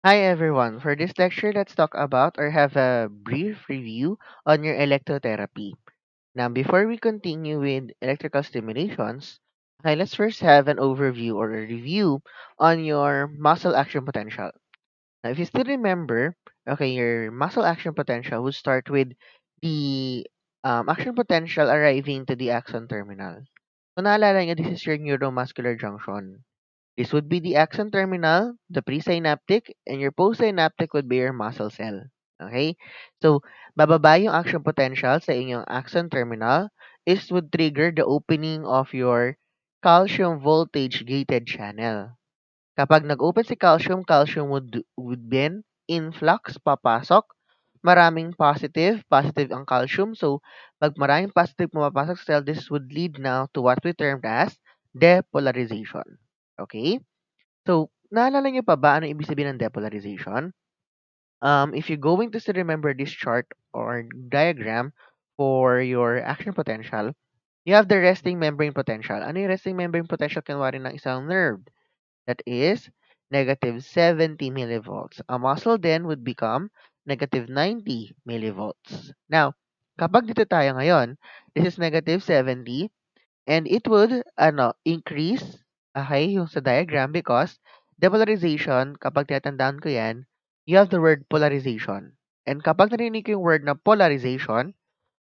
Hi everyone. For this lecture, let's talk about or have a brief review on your electrotherapy. Now, before we continue with electrical stimulations, okay, let's first have an overview or a review on your muscle action potential. Now, if you still remember, okay, your muscle action potential would start with the action potential arriving to the axon terminal. Kung naalala nyo, this is your neuromuscular junction. This would be the axon terminal, the presynaptic, and your postsynaptic would be your muscle cell. Okay? So, bababa yung action potential sa inyong axon terminal is would trigger the opening of your calcium voltage gated channel. Kapag nag-open si calcium, calcium would then influx, papasok. Maraming positive ang calcium. So, pag maraming positive pumapasok sa cell, this would lead now to what we termed as depolarization. Okay? So, naalala niyo pa ba ano ibig sabihin ng depolarization? If you're going to still remember this chart or diagram for your action potential, you have the resting membrane potential. Ano yung resting membrane potential? Kunwari ng isang nerve. That is negative 70 millivolts. A muscle then would become negative 90 millivolts. Now, kapag dito tayo ngayon, this is negative 70. And it would increase, okay, yung sa diagram because depolarization, kapag tinatandaan ko yan, you have the word polarization. And kapag narinig ko yung word na polarization,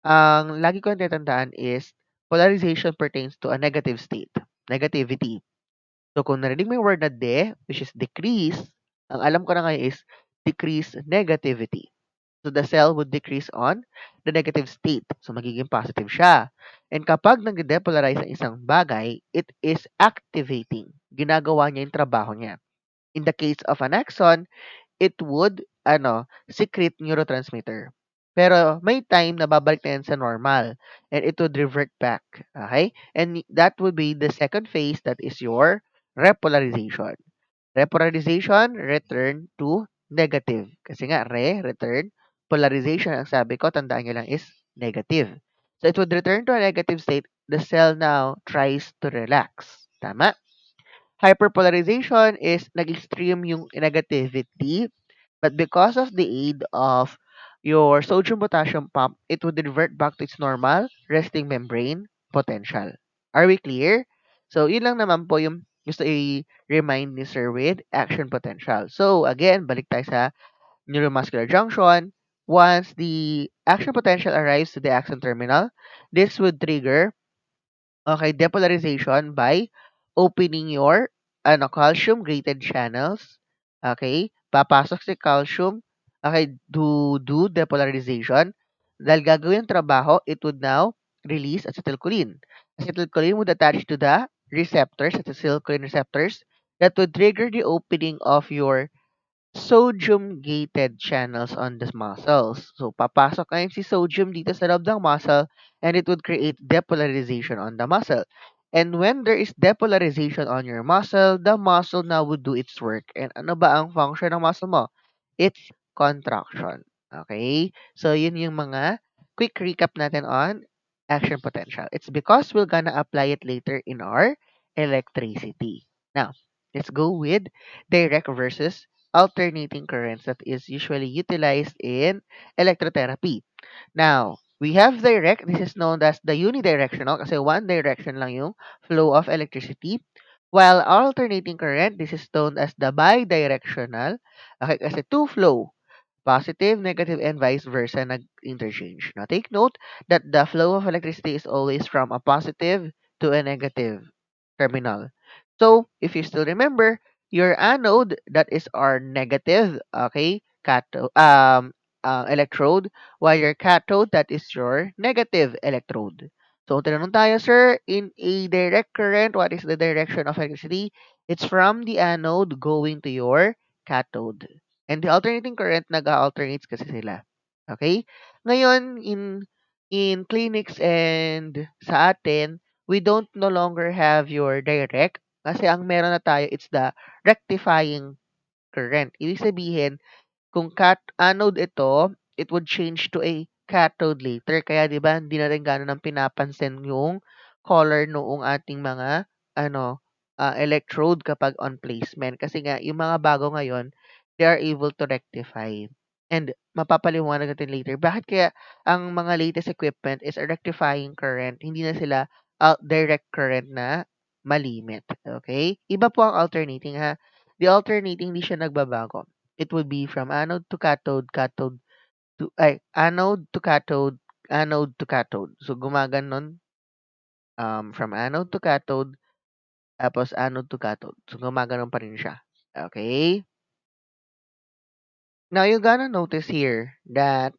ang lagi ko tinatandaan is polarization pertains to a negative state, negativity. So kung narinig mo yung word na which is decrease, ang alam ko na ngayon is decrease negativity. So the cell would decrease on the negative state. So magiging positive siya. And kapag nag-depolarize ang isang bagay, it is activating. Ginagawa niya yung trabaho niya. In the case of an axon, it would secrete neurotransmitter. Pero may time na babalik na yan sa normal and it would revert back. Okay? And that would be the second phase, that is your repolarization. Repolarization, return to negative. Kasi nga, return. Polarization, ang sabi ko, tandaan nyo lang, is negative. So, it would return to a negative state. The cell now tries to relax. Tama? Hyperpolarization is nag-extreme yung negativity, but because of the aid of your sodium-potassium pump, it would revert back to its normal resting membrane potential. Are we clear? So, yun lang naman po yung gusto i-remind ni Sir with action potential. So, again, balik tayo sa neuromuscular junction. Once the action potential arrives to the axon terminal, this would trigger, okay, depolarization by opening your calcium gated channels. Okay? Papasok si calcium, okay, to do depolarization. Dahil gagawin yung trabaho, it would now release acetylcholine. Acetylcholine would attach to the receptors, acetylcholine receptors, that would trigger the opening of your sodium-gated channels on the muscles. So, papasok ngayon si sodium dito sa loob ng muscle and it would create depolarization on the muscle. And when there is depolarization on your muscle, the muscle now would do its work. And ano ba ang function ng muscle mo? It's contraction. Okay? So, yun yung mga quick recap natin on action potential. It's because we're gonna apply it later in our electricity. Now, let's go with direct versus alternating currents that is usually utilized in electrotherapy. Now, we have direct. This is known as the unidirectional kasi one direction lang yung flow of electricity. While alternating current, this is known as the bidirectional. Okay, kasi two flow. Positive, negative, and vice versa nag-interchange. Now, take note that the flow of electricity is always from a positive to a negative terminal. So, if you still remember, your anode, that is our negative, okay, electrode, while your cathode, that is your negative electrode. So, tinanong tayo, sir, in a direct current, what is the direction of electricity? It's from the anode going to your cathode. And the alternating current, nag-alternates kasi sila. Okay? Ngayon, in clinics and sa atin, we don't no longer have your direct kasi ang meron na tayo, it's the rectifying current. Ibig sabihin, kung anode ito, it would change to a cathode later. Kaya 'di ba, hindi natin gaano nang pinapansin yung color noong ating mga electrode kapag on placement kasi nga yung mga bago ngayon, they are able to rectify. And mapapaliwanag natin later, bakit kaya ang mga latest equipment is a rectifying current, hindi na sila direct current na malimit. Okay? Iba po ang alternating ha. The alternating, hindi siya nagbabago. It would be from anode to cathode, anode to cathode, anode to cathode. So, gumaganon from anode to cathode, tapos anode to cathode. So, gumaganon pa rin siya. Okay? Now, you're gonna notice here that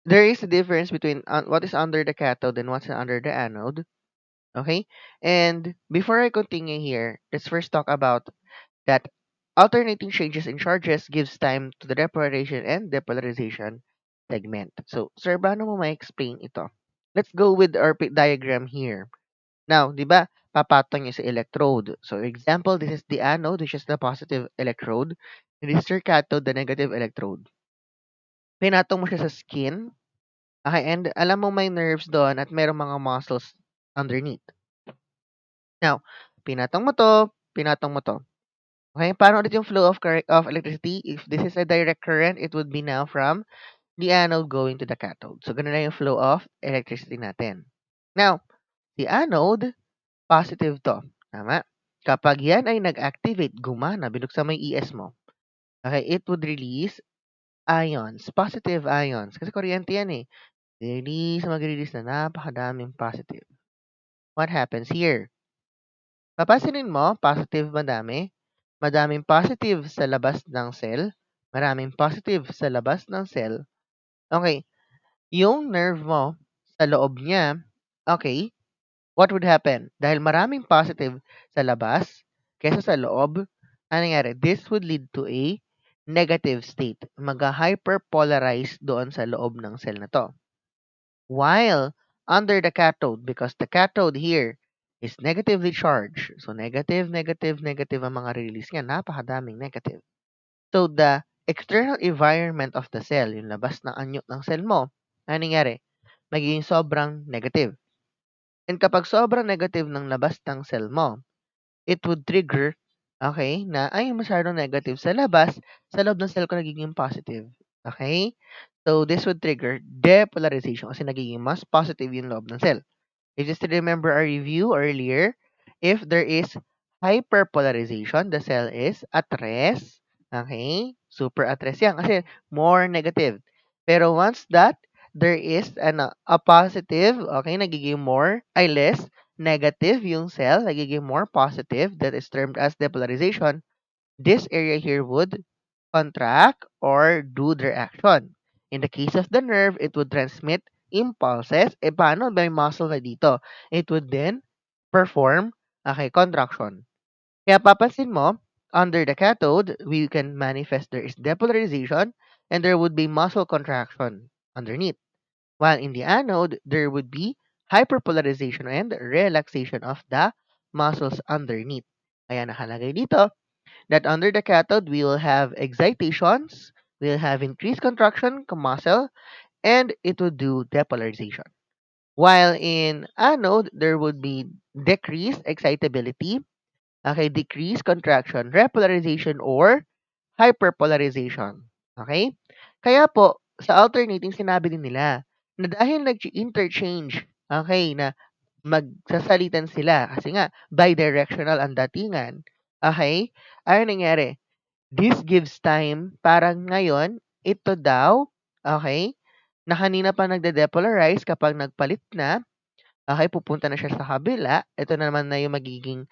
there is a difference between what is under the cathode and what's under the anode. Okay? And before I continue here, let's first talk about that alternating changes in charges gives time to the depolarization and depolarization segment. So, sir, paano mo ma-explain ito? Let's go with our diagram here. Now, di ba, papatong niya sa electrode. So, example, this is the anode, which is the positive electrode. And this is your cathode, the negative electrode. Pinatong mo siya sa skin. Okay, and alam mo may nerves doon at mayroong mga muscles underneath. Now, pinatong mo to. Okay, paano ulit yung flow of electricity? If this is a direct current, it would be now from the anode going to the cathode. So, ganun na yung flow of electricity natin. Now, the anode, positive to. Tama? Kapag yan ay nag-activate, gumana, binuksan mo yung ES mo. Okay, it would release ions, positive ions. Kasi kuryente yan eh. Mag-release na napakadaming positive. What happens here? Papansinin mo, positive madami. Madaming positive sa labas ng cell. Maraming positive sa labas ng cell. Okay, yung nerve mo sa loob niya, okay, what would happen? Dahil maraming positive sa labas kaysa sa loob, ano nangyari? This would lead to a negative state. Mag-hyperpolarize doon sa loob ng cell na to. While under the cathode, because the cathode here is negatively charged. So, negative, negative, negative ang mga release niya. Napakadaming negative. So, the external environment of the cell, yung labas ng anyo ng cell mo, ano nangyari? Magiging sobrang negative. And kapag sobrang negative ng labas ng cell mo, it would trigger, okay, na ay masyadong negative sa labas, sa loob ng cell ko nagiging positive. Okay? So, this would trigger depolarization kasi nagiging mas positive yung loob ng cell. If you still remember our review earlier, if there is hyperpolarization, the cell is at rest. Okay? Super at rest yan kasi more negative. Pero once that there is a positive, okay, nagiging less negative yung cell, nagiging more positive, that is termed as depolarization, this area here would contract or do their action. In the case of the nerve, it would transmit impulses. E paano? May muscle na dito. It would then perform, okay, contraction. Kaya papansin mo, under the cathode, we can manifest there is depolarization and there would be muscle contraction underneath. While in the anode, there would be hyperpolarization and relaxation of the muscles underneath. Kaya nakalagay dito that under the cathode, we will have excitations, we'll have increased contraction of muscle, and it will do depolarization. While in anode, there would be decreased excitability, okay, decreased contraction, repolarization, or hyperpolarization. Okay? Kaya po, sa alternating, sinabi din nila na dahil nag-interchange, okay, na magsasalitan sila kasi nga bidirectional ang datingan, okay, ano nangyari? This gives time para ngayon, ito daw, okay, na kanina pa nagde-depolarize kapag nagpalit na, okay, pupunta na siya sa kabila, ito na naman na yung magiging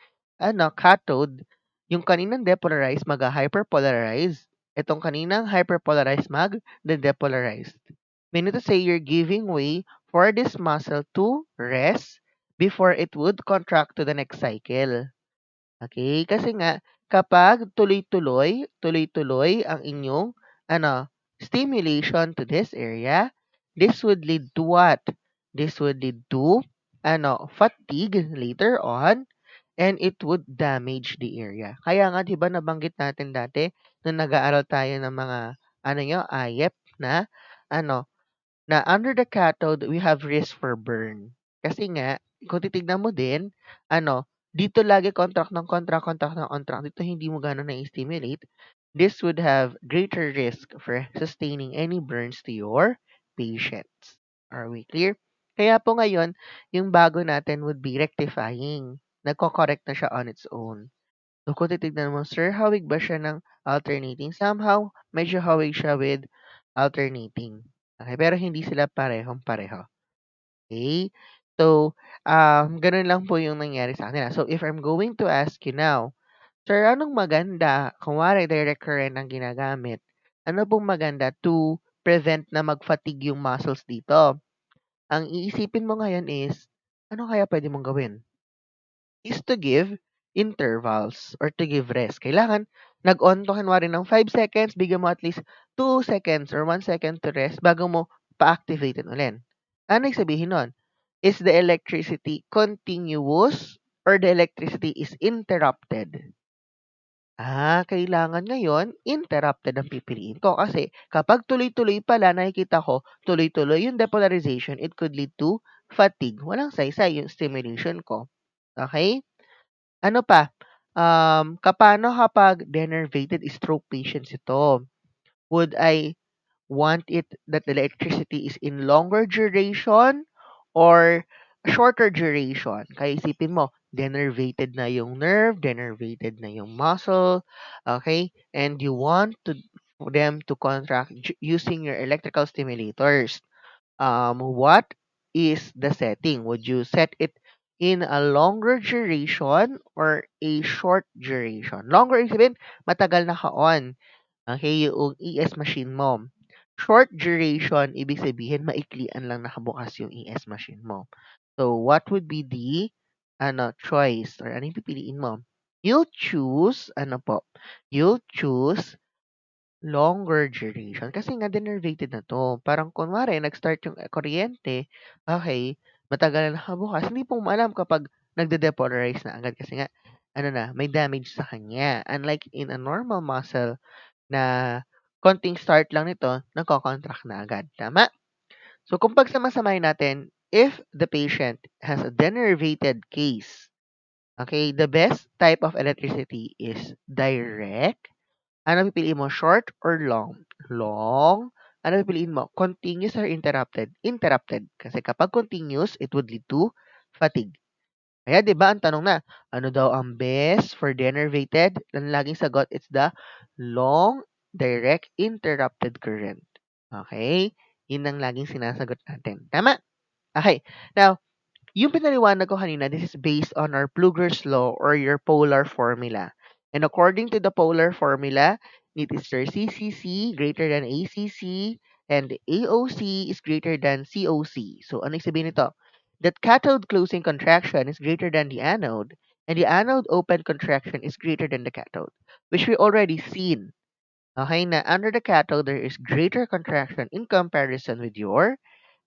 cathode, yung kaninang depolarize mag-hyperpolarize, itong kaninang hyperpolarize mag-depolarize. Meaning to say you're giving way for this muscle to rest before it would contract to the next cycle. Okay? Kasi nga, kapag tuloy-tuloy ang inyong stimulation to this area, this would lead to what? This would lead to fatigue later on and it would damage the area. Kaya nga 'di ba nabanggit natin dati nung nag-aaral tayo ng mga IAEP na ano na under the cathode, we have risk for burn. Kasi nga, kung titignan mo din, dito lagi contract ng contract, contract ng contract. Dito hindi mo gano'n na-stimulate. this would have greater risk for sustaining any burns to your patients. Are we clear? Kaya po ngayon, yung bago natin would be rectifying. Nagko-correct na siya on its own. So, kung titignan mo, sir, hawig ba siya ng alternating? Somehow, medyo hawig siya with alternating. Okay, pero hindi sila parehong-pareho. Okay? So, ganun lang po yung nangyari sa kanila. So, if I'm going to ask you now, sir, anong maganda? Kunwari, direct current ang ginagamit. Ano pong maganda to prevent na mag-fatigue yung muscles dito? Ang iisipin mo ngayon is, ano kaya pwede mong gawin? Is to give intervals or to give rest. Kailangan nag-on to kunwari ng 5 seconds, bigyan mo at least 2 seconds or 1 second to rest bago mo pa-activatein ulit. Ano ibig sabihin nun? Is the electricity continuous or the electricity is interrupted? Kailangan ngayon interrupted ang pipiliin ko kasi kapag tuloy-tuloy pala nakikita ko, tuloy-tuloy yung depolarization, it could lead to fatigue. Walang saysay yung stimulation ko. Okay? Ano pa? Kapano kapag denervated stroke patients ito? Would I want it that the electricity is in longer duration or shorter duration? Kaya isipin mo, denervated na yung nerve, denervated na yung muscle, okay? And you want to them to contract using your electrical stimulators. What is the setting? Would you set it in a longer duration or a short duration? Longer ibig sabihin, matagal naka-on. Okay, yung ES machine mo. Short duration, ibig sabihin, maiklian lang nakabukas yung ES machine mo. So, what would be the choice or ano yung pipiliin mo? You'll choose, ano po? You'll choose longer duration kasi nga denervated na 'to. Parang kunwari nag-start yung, kuryente, okey, matagal na nakabukas, hindi po mo alam kapag nagde-depolarize na agad kasi nga ano na, may damage sa kanya. Unlike in a normal muscle na konting start lang nito, nagko-contract na agad, tama? So kung pagsama-samahin natin, if the patient has a denervated case, okay, the best type of electricity is direct. Ano pipiliin mo, short or long? Long. Ano pipiliin mo, continuous or interrupted? Interrupted. Kasi kapag continuous, it would lead to fatigue. Kaya 'di ba ang tanong na, ano daw ang best for denervated? Ang laging sagot, it's the long, direct, interrupted current. Okay? Yun ang laging sinasagot natin. Tama? Okay. Now, yung pinaliwanag ko kanina, this is based on our Plugger's law or your polar formula. And according to the polar formula, it is your CCC greater than ACC and AOC is greater than COC. So, ano ibig sabihin nito? That cathode closing contraction is greater than the anode and the anode open contraction is greater than the cathode, which we already seen. Okay, na under the cathode, there is greater contraction in comparison with your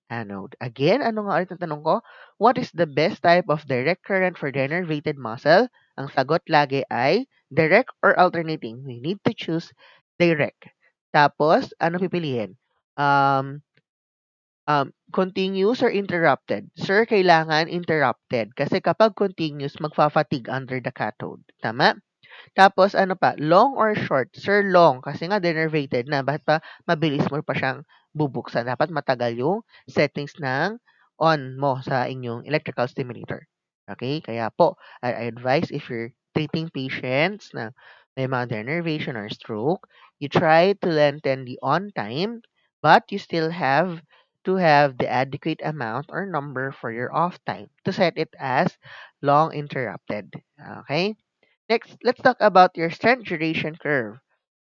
anode. Again, ano nga ulit ang tanong ko? What is the best type of direct current for denervated muscle? Ang sagot lagi ay direct or alternating. We need to choose direct. Tapos, ano pipiliin? Um, continuous or interrupted? Sir, kailangan interrupted. Kasi kapag continuous, magfa-fatigue under the cathode. Tama? Tapos ano pa, long or short? Sir, long kasi nga denervated na. Bakit pa mabilis mo pa siyang bubuksan? Dapat matagal yung settings ng on mo sa inyong electrical stimulator. Okay? Kaya po, I advise if you're treating patients na may mga denervation or stroke, you try to lengthen the on time, but you still have to have the adequate amount or number for your off time to set it as long interrupted. Okay? Next, let's talk about your strength duration curve.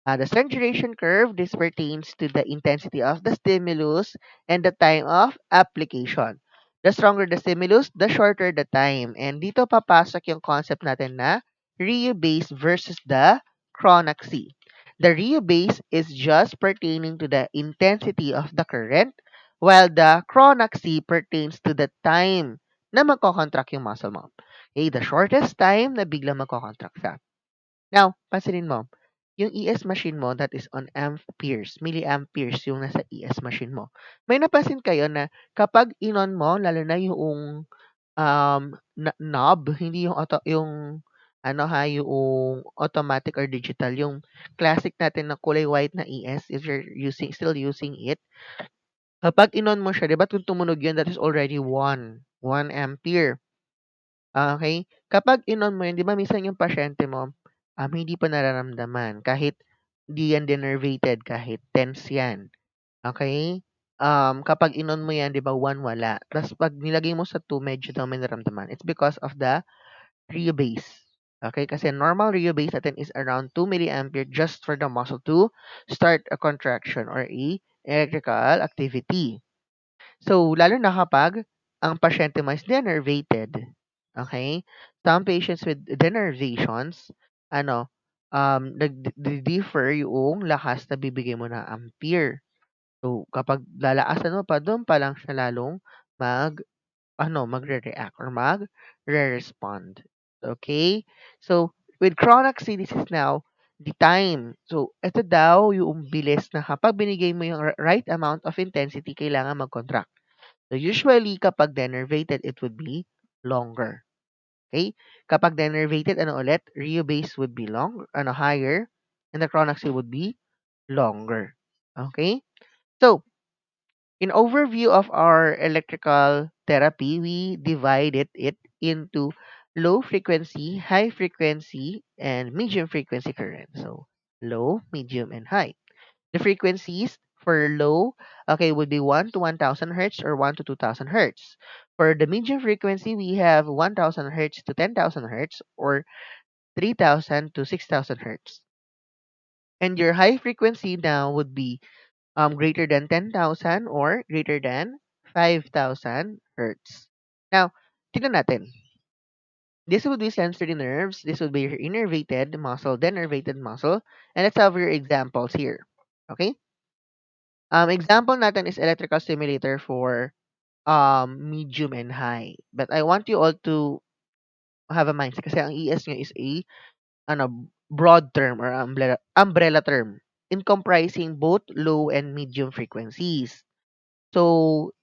The strength duration curve, this pertains to the intensity of the stimulus and the time of application. The stronger the stimulus, the shorter the time. And dito papasok yung concept natin na Ryu base versus the chronic C. The Ryu base is just pertaining to the intensity of the current, while the chronic C pertains to the time na magkocontract yung muscle mo. Okay, the shortest time na biglang magkocontract siya. Now, pansinin mo, yung ES machine mo that is on amperes, milliamperes yung nasa ES machine mo. May napansin kayo na kapag inon mo, lalo na yung knob, hindi yung auto, yung Ano ha, yung automatic or digital, yung classic natin na kulay white na ES, if you're still using it, kapag inon mo siya, 'di ba kung tumunog yun, that is already 1 ampere. Okay? Kapag inon mo yun, 'di ba minsan yung pasyente mo, hindi pa nararamdaman kahit di yan denervated, kahit tense yan. Okay? Kapag inon mo yan, 'di ba 1 wala. Tapos 'pag nilagay mo sa 2, medyo daw may naramdaman. It's because of the Rheobase. Okay? Kasi normal Rheobase natin is around 2 milliampere just for the muscle to start a contraction or a electrical activity. So, lalo na kapag ang pasyente mo is denervated. Okay? Some patients with denervations, ano, nag-differ yung lakas na bibigay mo na ampere. So, kapag lalakasan mo pa, doon pa lang siya lalong magre-react or magre-respond. Okay? So, with chronic CDCs now, the time. So, ito daw yung bilis na kapag binigay mo yung right amount of intensity, kailangan mag-contract. So, usually, kapag denervated, it would be longer. Okay? Kapag denervated, ano ulit? Rheobase would be higher, and the chronic C would be longer. Okay? So, in overview of our electrical therapy, we divided it into low frequency, high frequency, and medium frequency current. So, low, medium, and high. The frequencies for low, okay, would be 1 to 1000 hertz or 1 to 2000 hertz. For the medium frequency, we have 1000 hertz to 10,000 hertz or 3000 to 6000 hertz. And your high frequency now would be greater than 10,000 or greater than 5,000 hertz. Now, tignan natin. This would be sensory nerves. This would be your innervated muscle, denervated muscle. And let's have your examples here. Okay? Example natin is electrical stimulator for medium and high. But I want you all to have a mindset kasi ang ES nyo is a broad term or umbrella term in comprising both low and medium frequencies. So,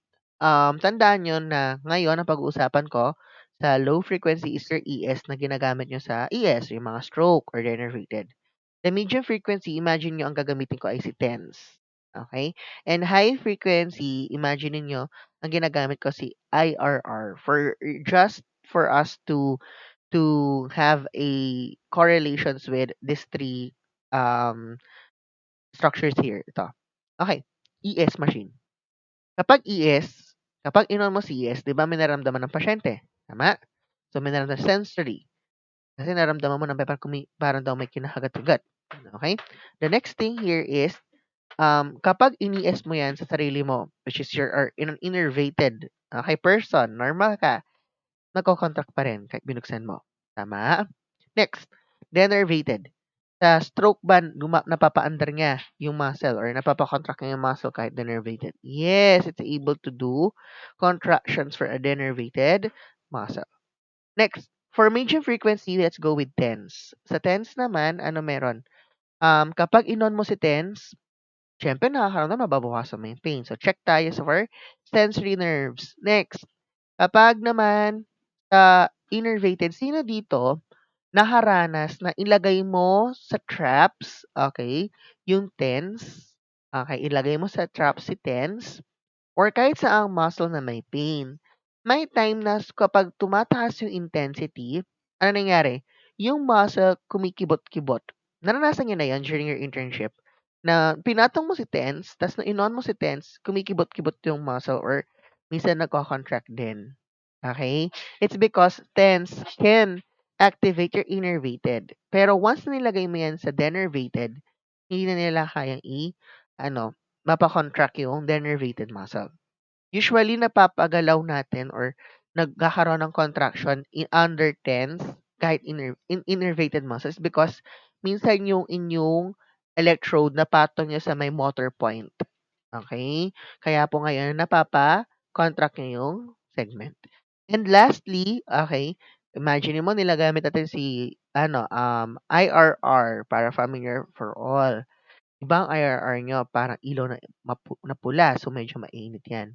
tandaan nyo na ngayon ang pag-uusapan ko sa low frequency is your ES na ginagamit nyo sa ES, yung mga stroke or denervated. The medium frequency, imagine nyo ang gagamitin ko ay si TENS. Okay? And high frequency, imagine niyo ang ginagamit ko si IRR just for us to have a correlations with these three um structures here. Ito. Okay. ES machine. Kapag ES, kapag inon mo si ES, 'di ba may nararamdaman ng pasyente? Tama? So may nararamdaman sensory. Kasi naramdaman mo na parang daw may kinakagat-kagat. Okay? The next thing here is kapag ini-S mo 'yan sa sarili mo, which is your or in an innervated, person, normal ka, nagko-contract pa rin kahit binuksan mo, tama? Next, denervated. Sa stroke ba napapaandar niya yung muscle or napapa-contract niya yung muscle kahit denervated? Yes, it's able to do contractions for a denervated muscle. Next, for medium frequency, let's go with TENS. Sa TENS naman, ano meron? Kapag inon mo si TENS, siyempre nakakaramdam, mababawasan mo yung pain. So, check tayo for sensory nerves. Next, kapag naman sa innervated, sino dito nakaranas na ilagay mo sa traps, okay, yung TENS, okay, ilagay mo sa traps si TENS, or kahit saang muscle na may pain. May time na kapag tumataas yung intensity, ano nangyari? Yung muscle kumikibot-kibot. Naranasan niyo na yan during your internship na pinatong mo si TENS, tas na inon mo si TENS, kumikibot-kibot yung muscle or minsan nagko-contract din. Okay? It's because TENS can activate your innervated. Pero once na nilagay mo yan sa denervated, hindi na nila kayang mapakontract yung denervated muscle. Usually, napapagalaw natin or nagkakaroon ng contraction in under tense kahit innervated muscles because minsan yung inyong electrode napatong niya sa may motor point. Okay? Kaya po ngayon napapa-contract niya yung segment. And lastly, okay, imagine mo nilagamit natin si IRR para familiar for all. Ibang IRR nyo, parang ilaw na pula, so medyo mainit yan.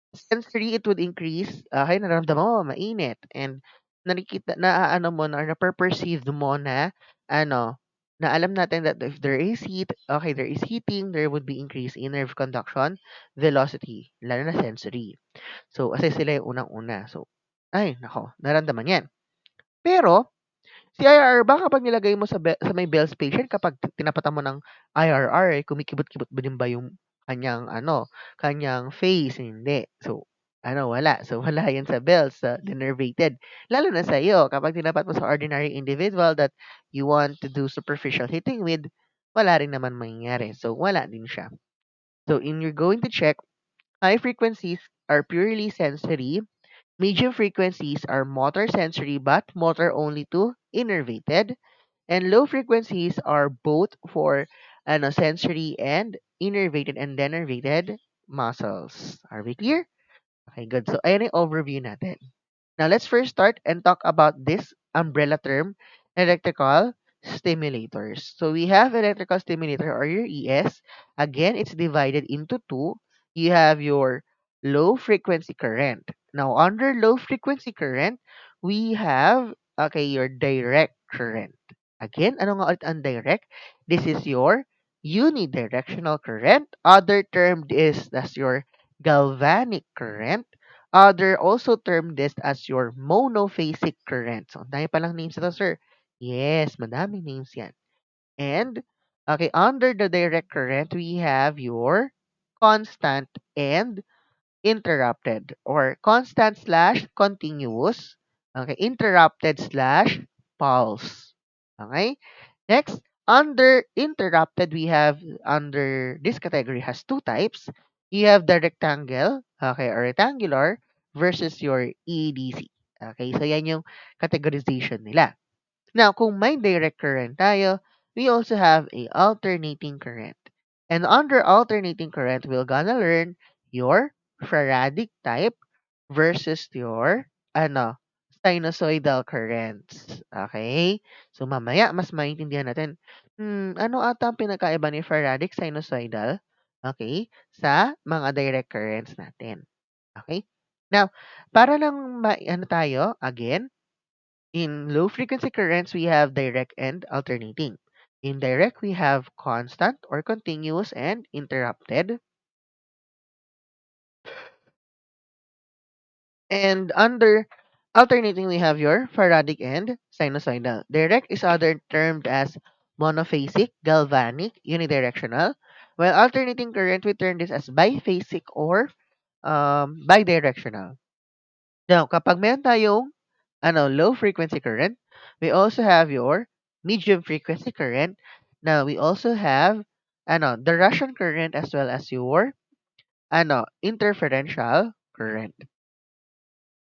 Sensory, it would increase, nararamdaman mo mainit. And nakikita naaano mo na or nape-perceive mo na ano, na alam natin that if there is heat, okay, there is heating, there would be increase in nerve conduction, velocity, lalo na sensory. So, kasi sila yung unang-una. So, ay naku, naramdaman 'yan. Pero si IRR ba kapag nilagay mo sa may Bell's patient kapag tinapatan mo ng IRR, eh, kumikibot-kibot ba din ba yung kanyang ano, kanyang face? Hindi. So, ano, wala. So, wala yan sa Bell's, sa denervated. Lalo na sa'yo, kapag tinapat mo sa ordinary individual that you want to do superficial hitting with, wala rin naman mangyayari. So, wala din siya. So, in you're going to check, high frequencies are purely sensory. Medium frequencies are motor sensory but motor only to innervated. And low frequencies are both for sensory and innervated and denervated muscles. Are we clear? Okay, good. So, ayan yung overview natin. Now, let's first start and talk about this umbrella term, electrical stimulators. So, we have electrical stimulator or your ES. Again, it's divided into two. You have your low frequency current. Now, under low frequency current, we have, okay, your direct current. Again, ano nga ulit ang direct? This is your unidirectional current. Other term is as your galvanic current. Other also term this as your monophasic current. So, ang dami palang names ito, sir. Yes, madaming names yan. And, okay, under the direct current, we have your constant and interrupted or constant slash continuous. Okay, interrupted slash pulse. Okay. Next, under interrupted, we have under this category has two types. You have the rectangle, okay, or rectangular versus your EDC. Okay, so yan yung categorization nila. Now, kung may direct current tayo, we also have a alternating current. And under alternating current, we're gonna learn your faradic type versus your sinusoidal currents. Okay? So, mamaya, mas maintindihan natin, ano ata ang pinakaiba ni faradic sinusoidal, okay, sa mga direct currents natin. Okay? Now, para lang tayo, again, in low frequency currents, we have direct and alternating. In direct, we have constant or continuous and interrupted. And under alternating, we have your faradic and sinusoidal. Direct is other termed as monophasic, galvanic, unidirectional, while alternating current, we term this as biphasic or bidirectional. Now, kapag meron tayong low frequency current, we also have your medium frequency current. Now, we also have the Russian current as well as your interferential current.